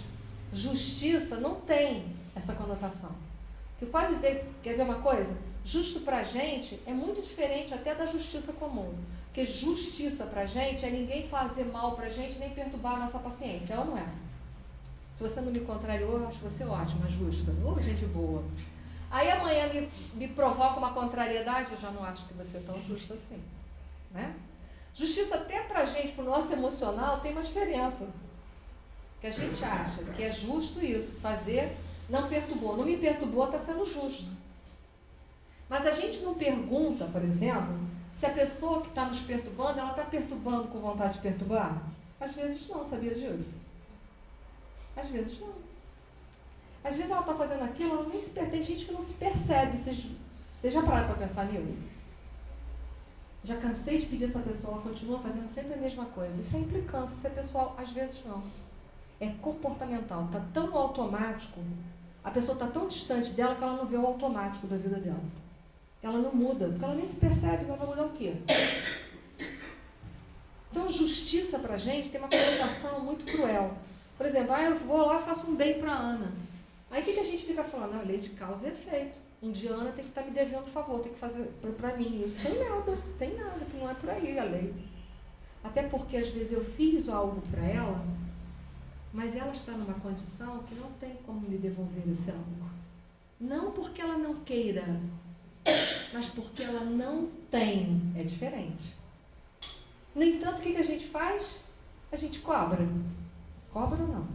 justiça não tem essa conotação. Quer ver uma coisa? Justo para a gente é muito diferente até da justiça comum. Porque justiça para a gente é ninguém fazer mal para a gente nem perturbar a nossa paciência, é ou não é? Se você não me contrariou, eu acho você ótima, justa. Ou gente boa. Aí amanhã me provoca uma contrariedade, eu já não acho que você é tão justa assim. Né? Justiça até para a gente, para o nosso emocional, tem uma diferença. Que a gente acha que é justo isso, fazer, não perturbou. Não me perturbou, está sendo justo. Mas a gente não pergunta, por exemplo, se a pessoa que está nos perturbando, ela está perturbando com vontade de perturbar? Às vezes não, sabia disso? Às vezes não. Às vezes ela está fazendo aquilo, ela nem se pertence. Tem gente que não se percebe. Vocês já pararam para pensar nisso? Já cansei de pedir essa pessoa, ela continua fazendo sempre a mesma coisa. Isso é implicância, isso é pessoal, às vezes não. É comportamental, está tão no automático, a pessoa está tão distante dela que ela não vê o automático da vida dela. Ela não muda, porque ela nem se percebe, ela vai mudar o quê? Então, justiça para a gente tem uma conotação muito cruel. Por exemplo, eu vou lá e faço um bem para a Ana. Aí o que a gente fica falando? A lei de causa e efeito. Um dia a Ana tem que estar me devendo favor, tem que fazer para mim. Tem nada, que não é por aí a lei. Até porque às vezes eu fiz algo para ela, mas ela está numa condição que não tem como me devolver esse algo. Não porque ela não queira, mas porque ela não tem. É diferente. No entanto, o que a gente faz? A gente cobra. Cobra ou não?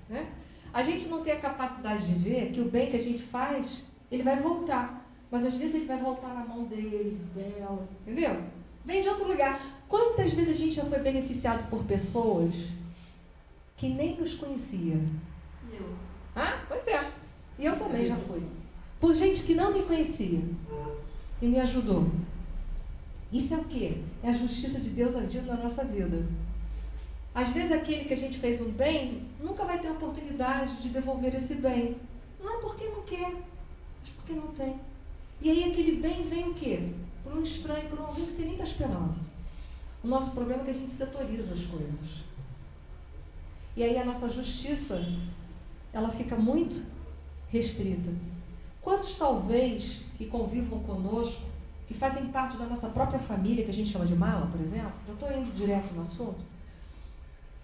Né? A gente não tem a capacidade de ver que o bem que a gente faz, ele vai voltar. Mas às vezes ele vai voltar na mão dele, dela. Entendeu? Vem de outro lugar. Quantas vezes a gente já foi beneficiado por pessoas que nem nos conhecia? Eu. Ah, pois é. E eu também já fui. Por gente que não me conhecia e me ajudou. Isso é o quê? É a justiça de Deus agindo na nossa vida. Às vezes aquele que a gente fez um bem nunca vai ter oportunidade de devolver esse bem. Não é porque não quer, mas porque não tem. E aí aquele bem vem o quê? Por um estranho, por alguém que você nem está esperando. O nosso problema é que a gente setoriza as coisas. E aí a nossa justiça, ela fica muito restrita. Quantos talvez que convivam conosco, que fazem parte da nossa própria família, que a gente chama de mala, por exemplo, já estou indo direto no assunto,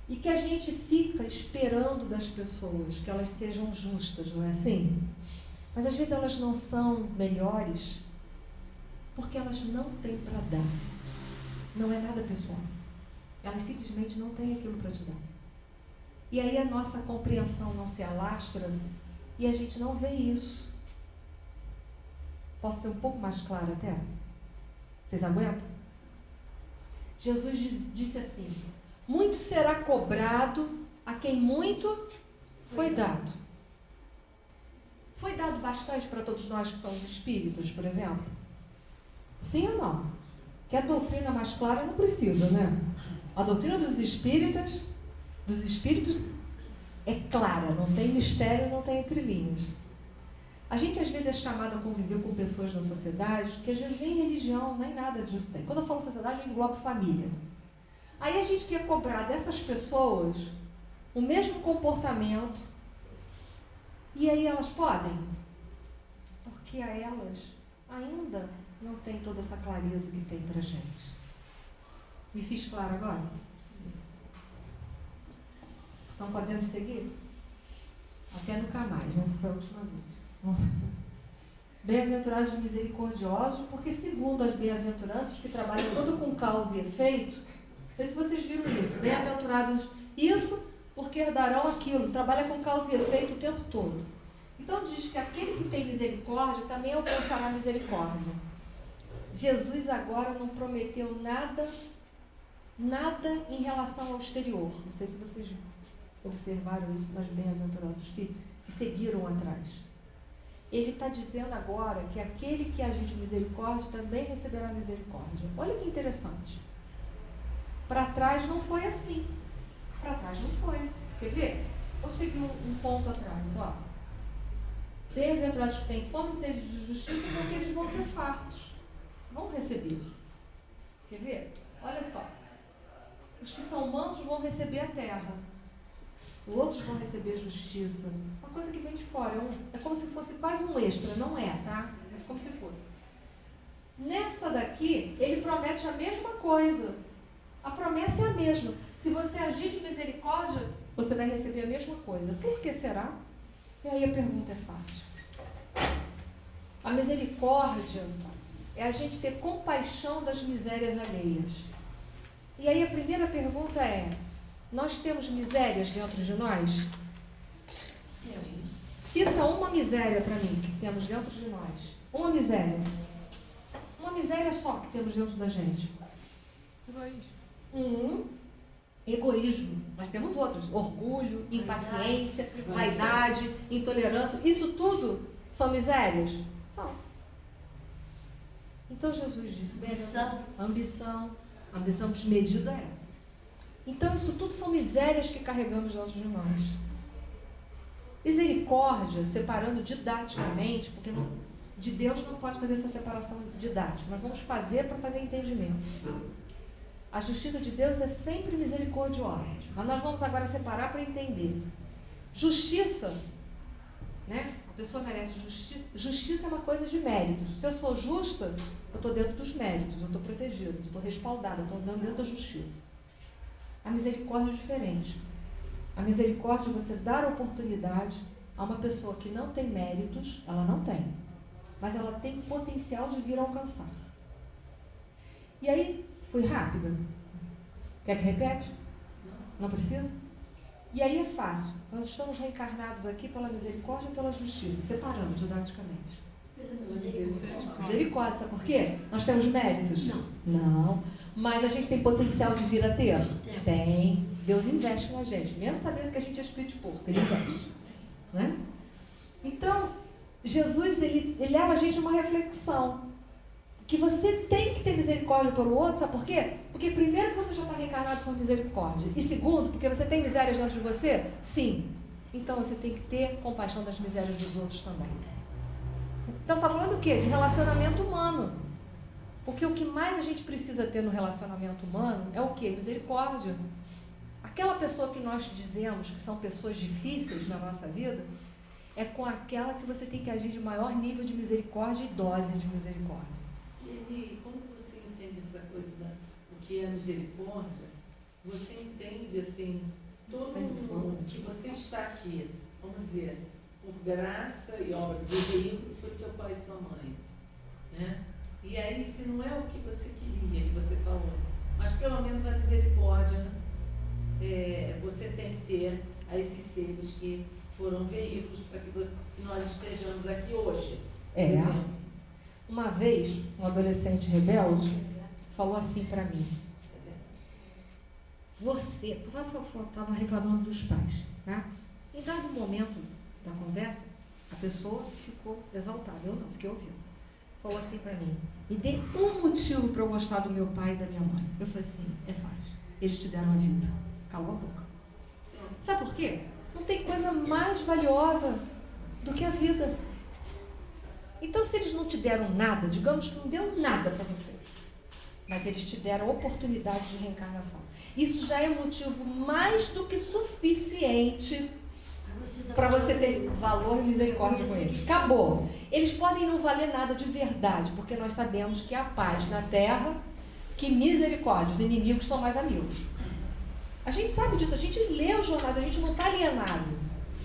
e que a gente fica esperando das pessoas que elas sejam justas, não é assim? Mas às vezes elas não são melhores porque elas não têm para dar. Não é nada pessoal. Elas simplesmente não têm aquilo para te dar. E aí a nossa compreensão não se alastra e a gente não vê isso. Posso ser um pouco mais claro até? Vocês aguentam? Jesus disse assim: muito será cobrado a quem muito foi dado. Foi dado bastante para todos nós que somos espíritas, por exemplo? Sim ou não? Que a doutrina mais clara não precisa, né? A doutrina dos espíritos é clara, não tem mistério, não tem entrelinhas. A gente às vezes é chamado a conviver com pessoas da sociedade que às vezes nem religião, nem nada disso tem. Quando eu falo sociedade, eu englobo família. Aí a gente quer cobrar dessas pessoas o mesmo comportamento. E aí elas podem? Porque a elas ainda não tem toda essa clareza que tem pra gente. Me fiz claro agora? Sim. Então podemos seguir? Até nunca mais, né? Essa foi a última vez. Bem-aventurados misericordiosos, porque segundo as bem-aventuranças que trabalham todo com causa e efeito, não sei se vocês viram isso, bem-aventurados isso porque herdarão aquilo, trabalha com causa e efeito o tempo todo. Então diz que aquele que tem misericórdia também alcançará misericórdia. Jesus agora não prometeu nada em relação ao exterior. Não sei se vocês observaram isso nas bem-aventuranças que seguiram atrás. Ele está dizendo agora que aquele que agir de misericórdia também receberá misericórdia. Olha que interessante. Para trás não foi assim. Para trás não foi. Quer ver? Vou seguir um ponto atrás. Ó. Bem-aventurados que têm fome e sede de justiça, porque eles vão ser fartos. Vão receber. Quer ver? Olha só. Os que são mansos vão receber a terra. Os outros vão receber justiça. Uma coisa que vem de fora. É como se fosse quase um extra. Não é, tá? Mas como se fosse. Nessa daqui, ele promete a mesma coisa. A promessa é a mesma. Se você agir de misericórdia, você vai receber a mesma coisa. Por que será? E aí a pergunta é fácil. A misericórdia é a gente ter compaixão das misérias alheias. E aí a primeira pergunta é: nós temos misérias dentro de nós? Cita uma miséria para mim que temos dentro de nós. Uma miséria. Uma miséria só que temos dentro da gente. Egoísmo. Mas temos outras. Orgulho, impaciência, vaidade, intolerância. Isso tudo são misérias? São. Então Jesus disse: ambição. Ambição desmedida é. Então isso tudo são misérias que carregamos dentro de nós. Misericórdia, separando didaticamente, porque de Deus não pode fazer essa separação didática. Nós vamos fazer para fazer entendimento. A justiça de Deus é sempre misericordiosa. Mas nós vamos agora separar para entender. Justiça, né? A pessoa merece justiça. Justiça é uma coisa de méritos. Se eu sou justa, eu estou dentro dos méritos, eu estou protegido, eu estou respaldado, eu estou andando dentro da justiça. A misericórdia é diferente. A misericórdia é você dar oportunidade a uma pessoa que não tem méritos, ela não tem, mas ela tem potencial de vir a alcançar. E aí, fui rápida. Quer que repete? Não precisa? E aí é fácil. Nós estamos reencarnados aqui pela misericórdia e pela justiça, separando didaticamente. Misericórdia, sabe por quê? Nós temos méritos? Não. Mas a gente tem potencial de vir a ter? Tem. Deus investe na gente, mesmo sabendo que a gente é espírito de porco, Ele investe. Né? Então, Jesus, ele leva a gente a uma reflexão. Que você tem que ter misericórdia pelo outro, sabe por quê? Porque primeiro você já está reencarnado com misericórdia. E segundo, porque você tem miséria diante de você? Sim. Então você tem que ter compaixão das misérias dos outros também. Então está falando o quê? De relacionamento humano. Porque o que mais a gente precisa ter no relacionamento humano é o quê? Misericórdia. Aquela pessoa que nós dizemos que são pessoas difíceis na nossa vida, é com aquela que você tem que agir de maior nível de misericórdia e dose de misericórdia. E como você entende essa coisa do que é misericórdia? Você entende assim, todo mundo que você está aqui, vamos dizer, por graça e obra do veículo, foi seu pai e sua mãe, né? E aí, se não é o que você queria, que você falou, mas pelo menos a misericórdia, você tem que ter a esses seres que foram veículos para que nós estejamos aqui hoje. Uma vez, um adolescente rebelde falou assim para mim: você, estava reclamando dos pais, né? Em dado momento da conversa, a pessoa ficou exaltada, eu não, fiquei ouvindo. Falou assim para mim: me dê um motivo para eu gostar do meu pai e da minha mãe. Eu falei assim: é fácil, eles te deram a vida. Calou a boca. Sabe por quê? Não tem coisa mais valiosa do que a vida. Então, se eles não te deram nada, digamos que não deu nada para você, mas eles te deram oportunidade de reencarnação, isso já é motivo mais do que suficiente para você ter valor e misericórdia com eles. Acabou. Eles podem não valer nada de verdade, porque nós sabemos que há paz na terra, que misericórdia, os inimigos são mais amigos. A gente sabe disso, a gente lê os jornais, a gente não está alienado,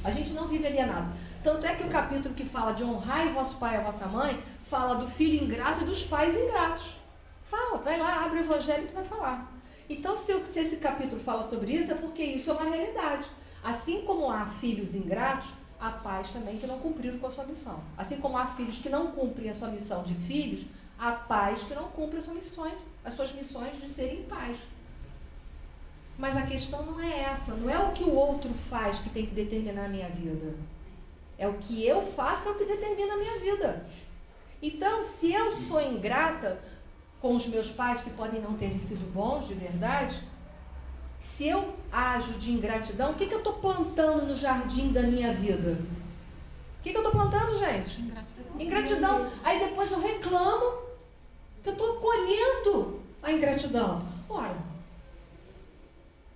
a gente não vive alienado. Tanto é que o capítulo que fala de honrar vosso pai e a vossa mãe, fala do filho ingrato e dos pais ingratos. Fala, vai lá, abre o evangelho que vai falar. Então, se esse capítulo fala sobre isso, é porque isso é uma realidade. Assim como há filhos ingratos, há pais também que não cumpriram com a sua missão. Assim como há filhos que não cumprem a sua missão de filhos, há pais que não cumprem as suas missões de serem pais. Mas a questão não é essa, não é o que o outro faz que tem que determinar a minha vida. É o que eu faço é o que determina a minha vida. Então, se eu sou ingrata com os meus pais, que podem não terem sido bons de verdade, se eu ajo de ingratidão, o que eu estou plantando no jardim da minha vida? O que eu estou plantando, gente? Ingratidão. Aí depois eu reclamo que eu estou colhendo a ingratidão. Ora,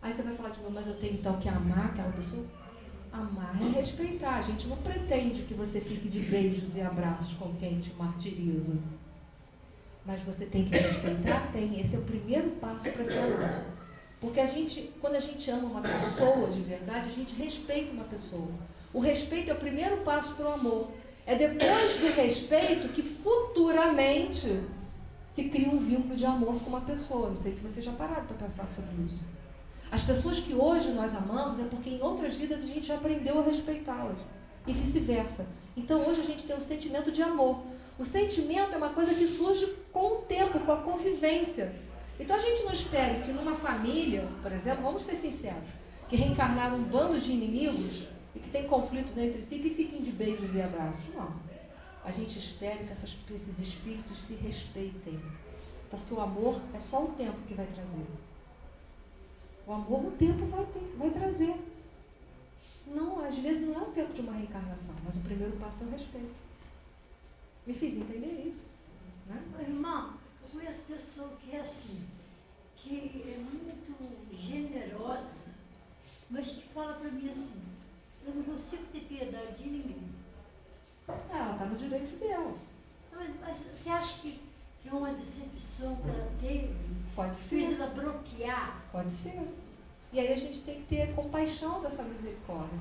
aí você vai falar de novo, mas eu tenho então que amar aquela pessoa? Amar é respeitar. A gente não pretende que você fique de beijos e abraços com quem te martiriza. Mas você tem que respeitar, tem. Esse é o primeiro passo para ser amado. Porque quando a gente ama uma pessoa de verdade, a gente respeita uma pessoa. O respeito é o primeiro passo para o amor. É depois do respeito que futuramente se cria um vínculo de amor com uma pessoa. Não sei se vocês já pararam para pensar sobre isso. As pessoas que hoje nós amamos é porque em outras vidas a gente já aprendeu a respeitá-las. E vice-versa. Então hoje a gente tem um sentimento de amor. O sentimento é uma coisa que surge com o tempo, com a convivência. Então a gente não espere que numa família, por exemplo, vamos ser sinceros, que reencarnaram um bando de inimigos e que tem conflitos entre si, que fiquem de beijos e abraços. Não. A gente espera que esses espíritos se respeitem. Porque o amor é só o tempo que vai trazer. O amor o tempo vai trazer. Não, às vezes não é o tempo de uma reencarnação, mas o primeiro passo é o respeito. Me fiz entender isso, né? Irmã, eu conheço pessoa que é assim, que é muito generosa, mas que fala para mim assim: eu não consigo ter piedade de ninguém. Ela está no direito dela. Mas você acha que é uma decepção que ela teve? Pode ser. Fez ela bloquear? Pode ser. E aí a gente tem que ter compaixão dessa misericórdia.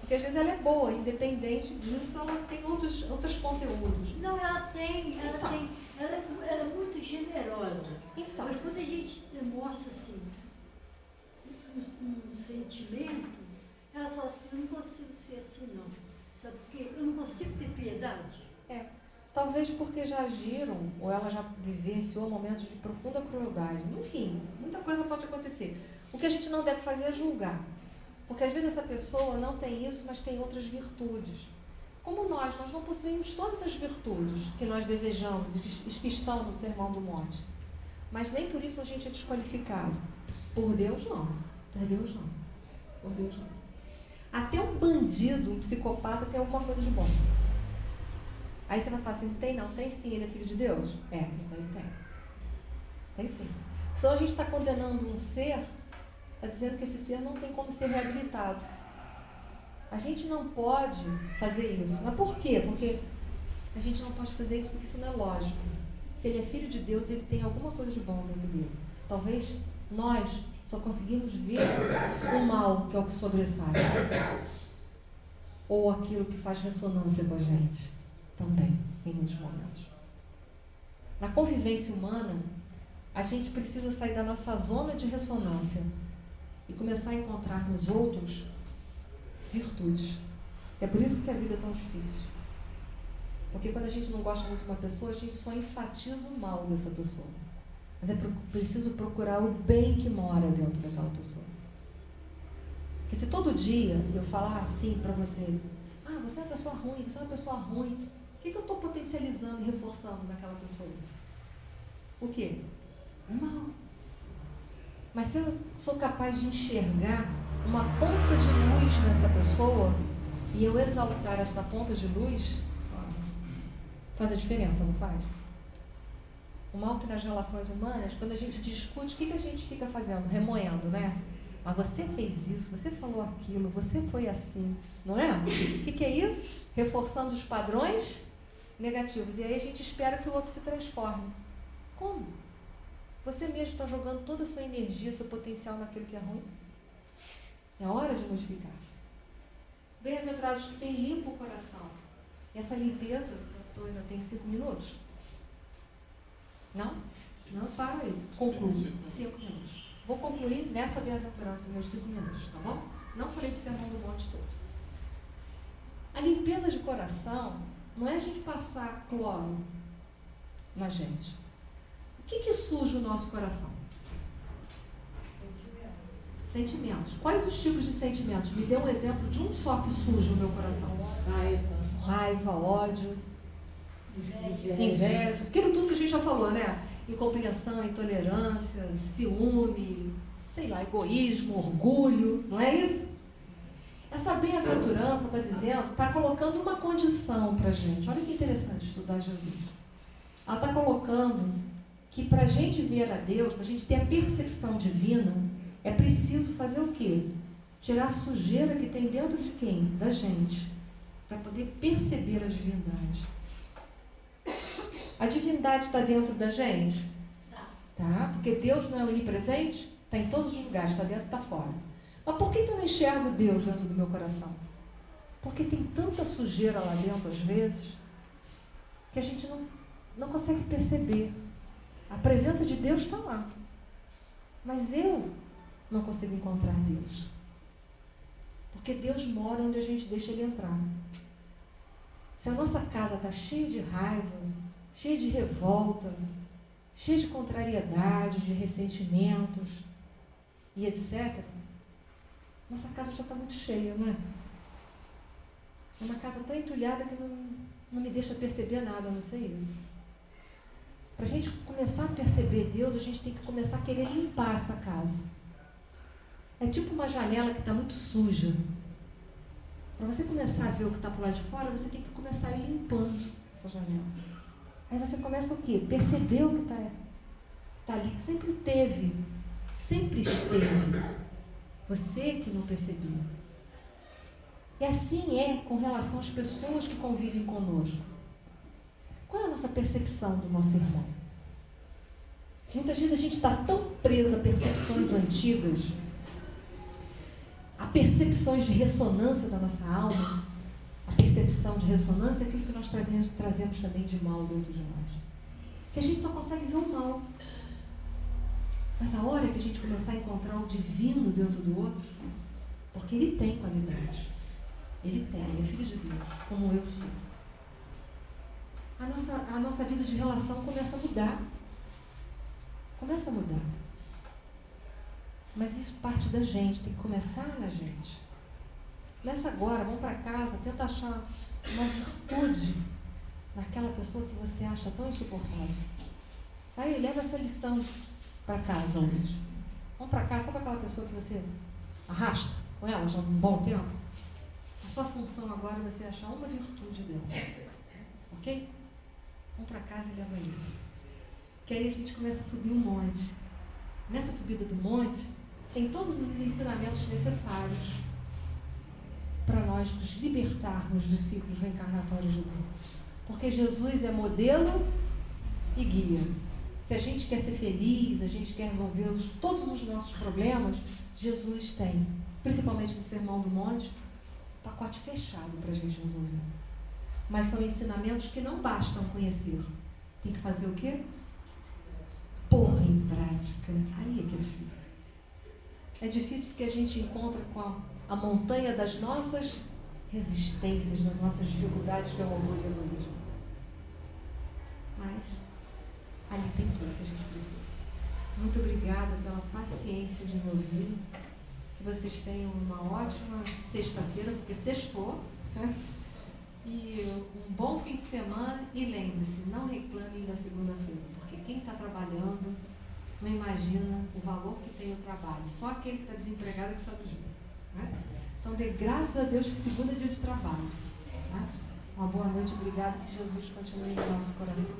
Porque às vezes ela é boa, independente disso, ela tem outros conteúdos. Não, ela tem. Ela é muito generosa. Então. Mas quando a gente demonstra assim, um sentimento, ela fala assim: eu não consigo ser assim, não. Sabe por quê? Eu não consigo ter piedade. Talvez porque já agiram, ou ela já vivenciou momentos de profunda crueldade. Enfim, muita coisa pode acontecer. O que a gente não deve fazer é julgar. Porque às vezes essa pessoa não tem isso, mas tem outras virtudes. Como nós não possuímos todas as virtudes que nós desejamos e que estão no Sermão do Monte. Mas nem por isso a gente é desqualificado. Por Deus, não. Por Deus, não. Por Deus, não. Até um bandido, um psicopata, tem alguma coisa de bom. Aí você vai falar assim, tem? Não, tem sim, ele é filho de Deus? É, então ele tem. Tem sim. Senão a gente está condenando um ser, está dizendo que esse ser não tem como ser reabilitado. A gente não pode fazer isso. Mas por quê? Porque a gente não pode fazer isso porque isso não é lógico. Se ele é filho de Deus, ele tem alguma coisa de bom dentro dele. Talvez nós só conseguimos ver o mal, que é o que sobressai. Ou aquilo que faz ressonância com a gente. Também, em muitos momentos. Na convivência humana, a gente precisa sair da nossa zona de ressonância e começar a encontrar nos outros virtudes. É por isso que a vida é tão difícil. Porque quando a gente não gosta muito de uma pessoa, a gente só enfatiza o mal dessa pessoa. Mas é preciso procurar o bem que mora dentro daquela pessoa. Porque se todo dia eu falar assim para você, você é uma pessoa ruim, você é uma pessoa ruim, o que eu estou potencializando e reforçando naquela pessoa? O quê? O mal. Mas se eu sou capaz de enxergar uma ponta de luz nessa pessoa e eu exaltar essa ponta de luz, faz a diferença, não faz? O mal que nas relações humanas, quando a gente discute, o que a gente fica fazendo? Remoendo, né? Mas você fez isso, você falou aquilo, você foi assim, não é? O que é isso? Reforçando os padrões negativos. E aí a gente espera que o outro se transforme. Como? Você mesmo está jogando toda a sua energia, seu potencial naquilo que é ruim? É hora de modificar-se. Bem-aventurados que têm limpo o coração. E essa limpeza, ainda tem 5 minutos? Não? Não, para aí. Concluo. 5 minutos. Vou concluir nessa bem-aventurança, meus 5 minutos, tá bom? Não falei do Sermão do Monte todo. A limpeza de coração não é a gente passar cloro na gente. O que suja o nosso coração? Sentimentos. Quais os tipos de sentimentos? Me dê um exemplo de um só que suja o meu coração. Raiva, ódio, inveja. Aquilo tudo que a gente já falou, né? Incompreensão, intolerância, ciúme, sei lá, egoísmo, orgulho, não é isso? Essa bem-aventurança está dizendo, está colocando uma condição para a gente. Olha que interessante estudar Jesus. Ela está colocando que para a gente ver a Deus, para a gente ter a percepção divina, é preciso fazer o quê? Tirar a sujeira que tem dentro de quem? Da gente. Para poder perceber a divindade. A divindade está dentro da gente? Tá. Porque Deus não é onipresente? Está em todos os lugares, está dentro e está fora. Mas por que eu não enxergo Deus dentro do meu coração? Porque tem tanta sujeira lá dentro, às vezes, que a gente não consegue perceber. A presença de Deus está lá. Mas eu não consigo encontrar Deus. Porque Deus mora onde a gente deixa Ele entrar. Se a nossa casa está cheia de raiva, cheia de revolta, cheia de contrariedade, de ressentimentos e etc., nossa casa já está muito cheia, não é? É uma casa tão entulhada que não me deixa perceber nada, a não ser isso. Para a gente começar a perceber Deus, a gente tem que começar a querer limpar essa casa. É tipo uma janela que está muito suja. Para você começar a ver o que está por lá de fora, você tem que começar a ir limpando essa janela. Aí você começa o quê? Perceber o que está ali, que sempre teve, sempre esteve. Você que não percebeu. E assim é com relação às pessoas que convivem conosco. Qual é a nossa percepção do nosso irmão? Muitas vezes a gente está tão preso a percepções antigas, a percepções de ressonância da nossa alma, a percepção de ressonância é aquilo que nós trazemos também de mal dentro de nós. Que a gente só consegue ver o mal. Mas a hora que a gente começar a encontrar o divino dentro do outro, porque ele tem qualidade. Ele é filho de Deus, como eu sou. a nossa vida de relação começa a mudar. Começa a mudar. Mas isso parte da gente, tem que começar na gente. Começa agora, vamos para casa, tenta achar uma virtude naquela pessoa que você acha tão insuportável. Aí leva essa lição para casa hoje. Vamos para casa, sabe aquela pessoa que você arrasta com ela já há um bom tempo? A sua função agora é você achar uma virtude dela. Ok? Vamos para casa e leva isso. Que aí a gente começa a subir um monte. Nessa subida do monte, tem todos os ensinamentos necessários para nós nos libertarmos dos ciclos reencarnatórios do mundo. Porque Jesus é modelo e guia. Se a gente quer ser feliz, a gente quer resolver todos os nossos problemas, Jesus tem, principalmente no Sermão do Monte, um pacote fechado para a gente resolver. Mas são ensinamentos que não bastam conhecer. Tem que fazer o quê? Pôr em prática. Aí é que é difícil. É difícil porque a gente encontra com a montanha das nossas resistências, das nossas dificuldades, que é o orgulho e o egoísmo. Mas ali tem tudo que a gente precisa. Muito obrigada pela paciência de me ouvir. Que vocês tenham uma ótima sexta-feira, porque sextou, né? E um bom fim de semana. E lembre-se, não reclamem da segunda-feira, porque quem está trabalhando não imagina o valor que tem o trabalho. Só aquele que está desempregado é que sabe disso, né? Então, dê graças a Deus que segunda é dia de trabalho. Tá? Uma boa noite, obrigado, que Jesus continue no nosso coração.